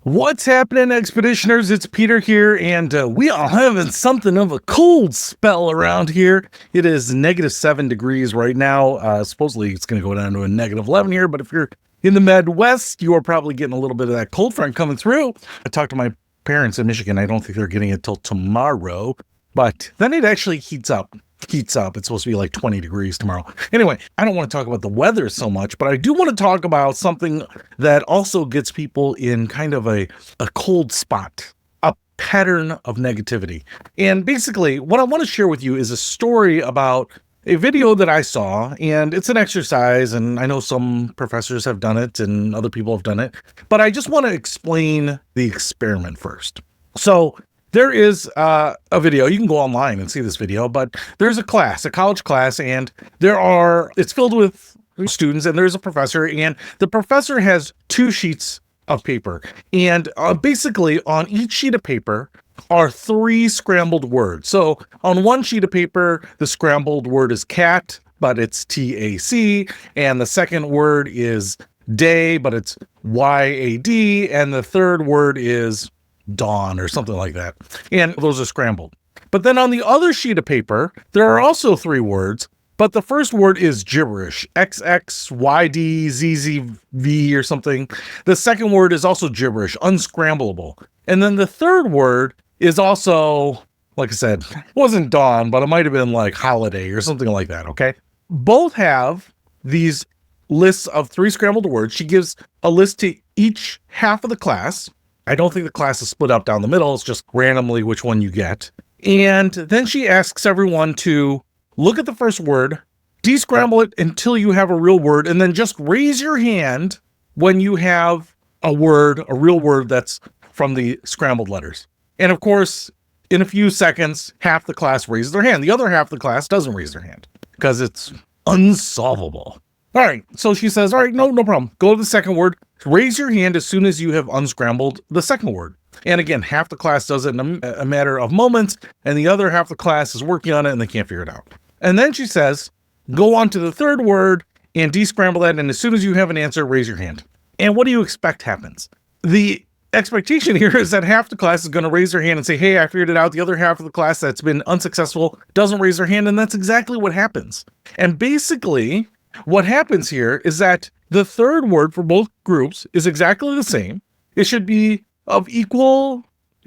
What's happening, Expeditioners? It's Peter here, and we are having something of a cold spell around here. It is -7 degrees right now. Supposedly it's going to go down to a -11 here, but if you're in the Midwest, you are probably getting a little bit of that cold front coming through. I talked to my parents in Michigan. I don't think they're getting it till tomorrow, but then it actually heats up. It's supposed to be like 20 degrees tomorrow. Anyway, I don't want to talk about the weather so much, but I do want to talk about something that also gets people in kind of a cold spot, a pattern of negativity. And basically, what I want to share with you is a story about a video that I saw, and it's an exercise, and I know some professors have done it and other people have done it, but I just want to explain the experiment first. So there is a video. You can go online and see this video, but there's a class, a college class, and it's filled with students, and there's a professor, and the professor has 2 sheets of paper. And basically on each sheet of paper are 3 scrambled words. So on one sheet of paper, the scrambled word is cat, but it's TAC, and the second word is day, but it's YAD, and the third word is dawn or something like that. And those are scrambled. But then on the other sheet of paper, there are also 3 words, but the first word is gibberish, XXYDZZV or something. The second word is also gibberish, unscrambleable. And then the third word is also, like I said, wasn't dawn, but it might have been like holiday or something like that, okay? Both have these lists of 3 scrambled words. She gives a list to each half of the class. I don't think the class is split up down the middle. It's just randomly which one you get. And then she asks everyone to look at the first word, descramble it until you have a real word, and then just raise your hand when you have a real word that's from the scrambled letters. And of course, in a few seconds, half the class raises their hand. The other half of the class doesn't raise their hand because it's unsolvable. All right, so she says, all right, no problem. Go to the second word. Raise your hand as soon as you have unscrambled the second word. And again, half the class does it in a matter of moments, and the other half of the class is working on it and they can't figure it out. And then she says, go on to the third word and descramble that, and as soon as you have an answer, raise your hand. And what do you expect happens? The expectation here is that half the class is going to raise their hand and say, hey, I figured it out. The other half of the class that's been unsuccessful doesn't raise their hand, and that's exactly what happens. And basically, what happens here is that the third word for both groups is exactly the same. It should be of equal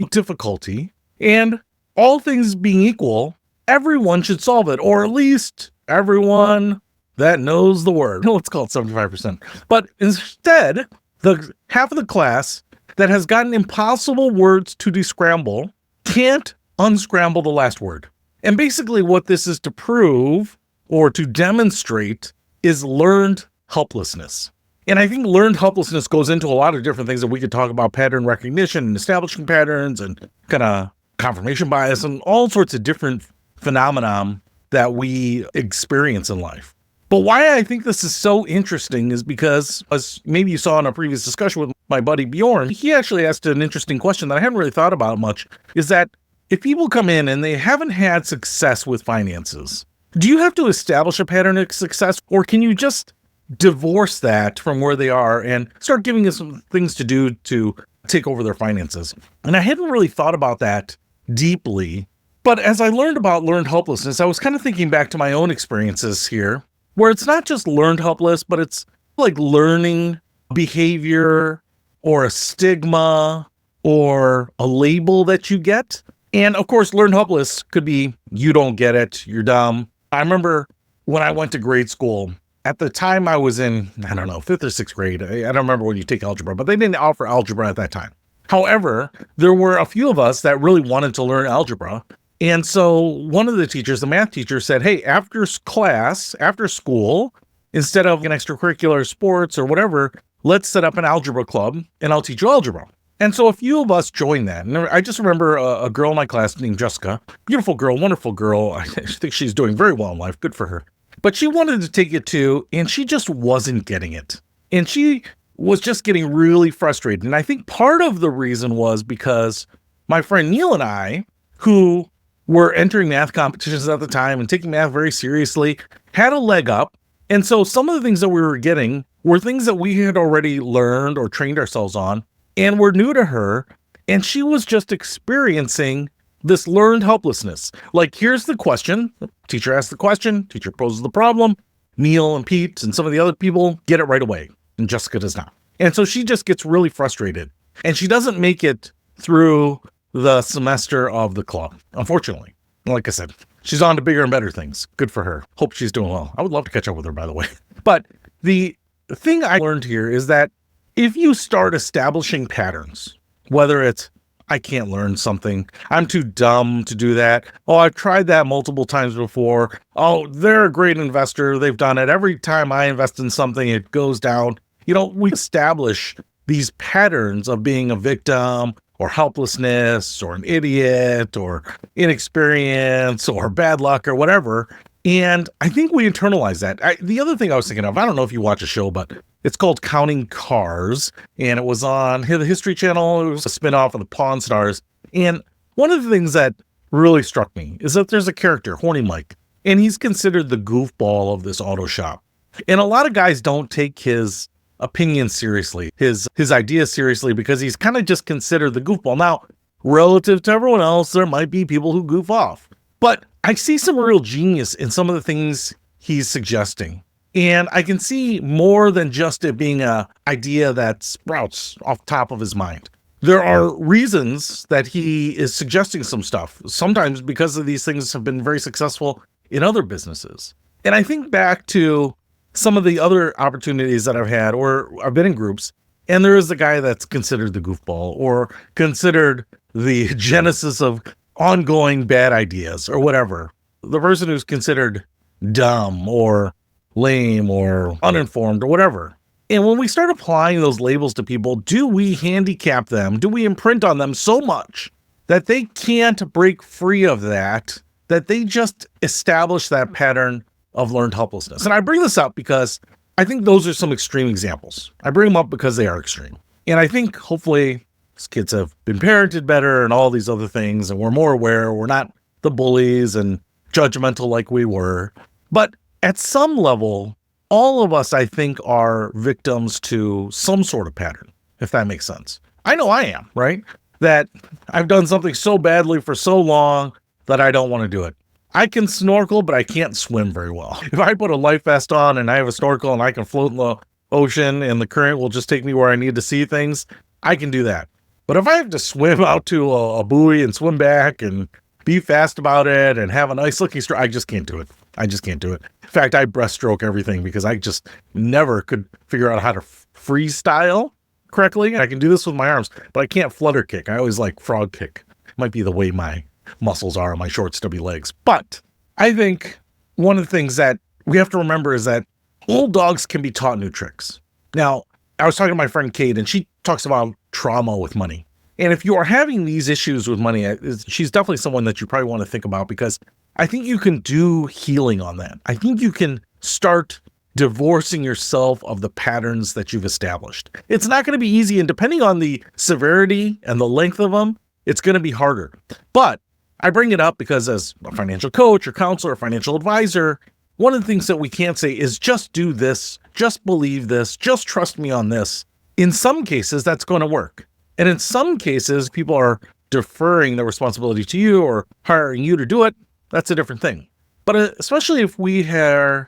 difficulty, and all things being equal, everyone should solve it, or at least everyone that knows the word. Let's call it 75%. But instead, the half of the class that has gotten impossible words to descramble can't unscramble the last word. And basically what this is to prove or to demonstrate is learned helplessness. And I think learned helplessness goes into a lot of different things that we could talk about: pattern recognition and establishing patterns and kind of confirmation bias and all sorts of different phenomena that we experience in life. But why I think this is so interesting is because, as maybe you saw in a previous discussion with my buddy Bjorn, he actually asked an interesting question that I hadn't really thought about much, is that if people come in and they haven't had success with finances, do you have to establish a pattern of success, or can you just divorce that from where they are and start giving them some things to do to take over their finances? And I hadn't really thought about that deeply, but as I learned about learned helplessness, I was kind of thinking back to my own experiences here, where it's not just learned helpless, but it's like learning behavior or a stigma or a label that you get. And of course, learned helpless could be, you don't get it, you're dumb. I remember when I went to grade school, at the time I was in, 5th or 6th grade. I don't remember when you take algebra, but they didn't offer algebra at that time. However, there were a few of us that really wanted to learn algebra. And so one of the teachers, the math teacher, said, hey, after class, after school, instead of an extracurricular sports or whatever, let's set up an algebra club and I'll teach you algebra. And so a few of us joined that. And I just remember a girl in my class named Jessica, beautiful girl, wonderful girl. I think she's doing very well in life. Good for her. But she wanted to take it too, and she just wasn't getting it. And she was just getting really frustrated. And I think part of the reason was because my friend Neil and I, who were entering math competitions at the time and taking math very seriously, had a leg up. And so some of the things that we were getting were things that we had already learned or trained ourselves on. and were new to her, and she was just experiencing this learned helplessness. Like, here's the question. The teacher asks the question, teacher poses the problem. Neil and Pete and some of the other people get it right away, and Jessica does not. And so she just gets really frustrated, and she doesn't make it through the semester of the club, unfortunately. Like I said, she's on to bigger and better things. Good for her. Hope she's doing well. I would love to catch up with her, by the way. But the thing I learned here is that if you start establishing patterns, whether it's, I can't learn something, I'm too dumb to do that. Oh, I've tried that multiple times before. Oh, they're a great investor. They've done it. Every time I invest in something, it goes down. We establish these patterns of being a victim or helplessness or an idiot or inexperience or bad luck or whatever. And I think we internalize that. The other thing I was thinking of, I don't know if you watch a show, but it's called Counting Cars, and it was on the History Channel. It was a spinoff of the Pawn Stars. And one of the things that really struck me is that there's a character, Horny Mike, and he's considered the goofball of this auto shop. And a lot of guys don't take his opinion seriously, his ideas seriously, because he's kind of just considered the goofball. Now, relative to everyone else, there might be people who goof off, but I see some real genius in some of the things he's suggesting. And I can see more than just it being an idea that sprouts off top of his mind. There are reasons that he is suggesting some stuff, sometimes because of these things have been very successful in other businesses. And I think back to some of the other opportunities that I've had, or I've been in groups, and there is the guy that's considered the goofball or considered the genesis of ongoing bad ideas or whatever. The person who's considered dumb or lame or uninformed or whatever. And when we start applying those labels to people, do we handicap them? Do we imprint on them so much that they can't break free of that they just establish that pattern of learned helplessness? And I bring this up because I think those are some extreme examples. I bring them up because they are extreme. And I think hopefully these kids have been parented better and all these other things, and we're more aware. We're not the bullies and judgmental like we were. But at some level, all of us, I think, are victims to some sort of pattern, if that makes sense. I know I am, right? That I've done something so badly for so long that I don't want to do it. I can snorkel, but I can't swim very well. If I put a life vest on and I have a snorkel and I can float in the ocean and the current will just take me where I need to see things, I can do that. But if I have to swim out to a buoy and swim back and be fast about it and have a nice looking stroke, I just can't do it. I just can't do it. In fact, I breaststroke everything because I just never could figure out how to freestyle correctly. I can do this with my arms, but I can't flutter kick. I always like frog kick. Might be the way my muscles are on my short, stubby legs. But I think one of the things that we have to remember is that old dogs can be taught new tricks. Now, I was talking to my friend Kate, and she talks about trauma with money. And if you are having these issues with money, she's definitely someone that you probably want to think about, because I think you can do healing on that. I think you can start divorcing yourself of the patterns that you've established. It's not going to be easy, and depending on the severity and the length of them, it's going to be harder. But I bring it up because as a financial coach or counselor or financial advisor, one of the things that we can't say is just do this, just believe this, just trust me on this. In some cases, that's going to work. And in some cases, people are deferring the responsibility to you or hiring you to do it. That's a different thing. But especially if we're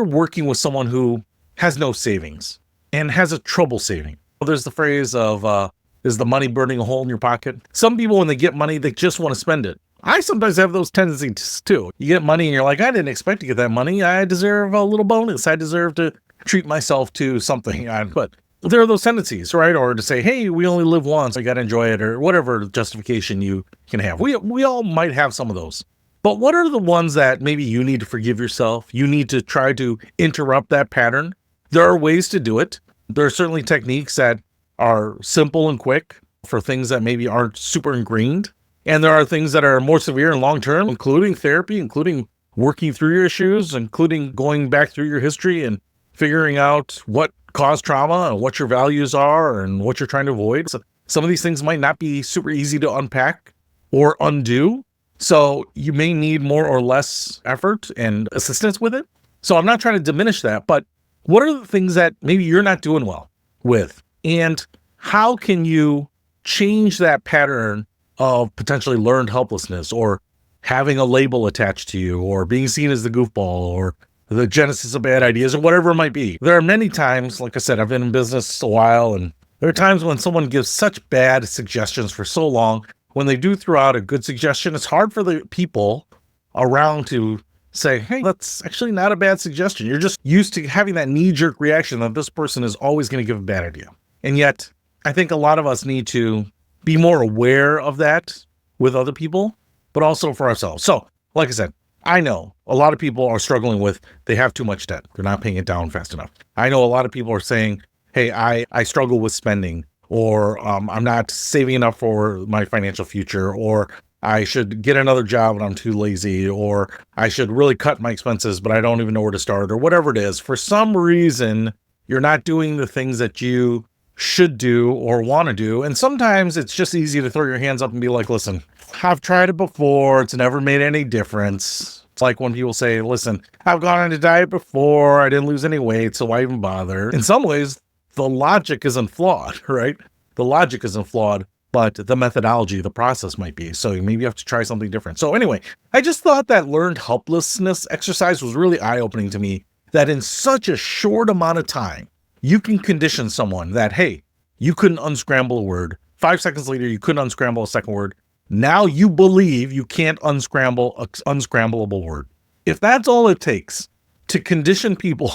working with someone who has no savings and has a trouble saving. Well, there's the phrase of, is the money burning a hole in your pocket? Some people, when they get money, they just want to spend it. I sometimes have those tendencies too. You get money and you're like, I didn't expect to get that money. I deserve a little bonus. I deserve to treat myself to something. But there are those tendencies, right? Or to say, hey, we only live once, I got to enjoy it, or whatever justification you can have. We all might have some of those. But what are the ones that maybe you need to forgive yourself? You need to try to interrupt that pattern. There are ways to do it. There are certainly techniques that are simple and quick for things that maybe aren't super ingrained. And there are things that are more severe and long-term, including therapy, including working through your issues, including going back through your history and figuring out what caused trauma and what your values are and what you're trying to avoid. So some of these things might not be super easy to unpack or undo. So you may need more or less effort and assistance with it. So I'm not trying to diminish that, but what are the things that maybe you're not doing well with? And how can you change that pattern of potentially learned helplessness, or having a label attached to you, or being seen as the goofball, or the genesis of bad ideas, or whatever it might be? There are many times, like I said, I've been in business a while, and there are times when someone gives such bad suggestions for so long. When they do throw out a good suggestion, it's hard for the people around to say, hey, that's actually not a bad suggestion. You're just used to having that knee-jerk reaction that this person is always going to give a bad idea. And yet, I think a lot of us need to be more aware of that with other people, but also for ourselves. So, like I said, I know a lot of people are struggling with, they have too much debt. They're not paying it down fast enough. I know a lot of people are saying, hey, I struggle with spending, or I'm not saving enough for my financial future, or I should get another job and I'm too lazy, or I should really cut my expenses, but I don't even know where to start, or whatever it is. For some reason, you're not doing the things that you should do or want to do. And sometimes it's just easy to throw your hands up and be like, listen, I've tried it before. It's never made any difference. It's like when people say, listen, I've gone on a diet before. I didn't lose any weight, so why even bother? In some ways, the logic isn't flawed, right? The logic isn't flawed, but the methodology, the process might be. So maybe you have to try something different. So anyway, I just thought that learned helplessness exercise was really eye-opening to me, that in such a short amount of time, you can condition someone that, hey, you couldn't unscramble a word. 5 seconds later, you couldn't unscramble a second word. Now you believe you can't unscramble an unscrambleable word. If that's all it takes to condition people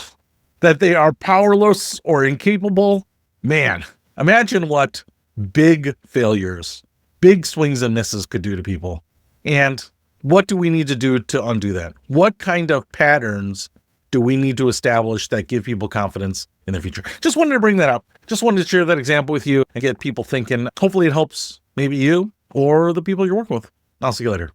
that they are powerless or incapable, man, imagine what big failures, big swings and misses could do to people. And what do we need to do to undo that? What kind of patterns do we need to establish that give people confidence in the future? Just wanted to bring that up. Just wanted to share that example with you and get people thinking. Hopefully it helps maybe you or the people you're working with. I'll see you later.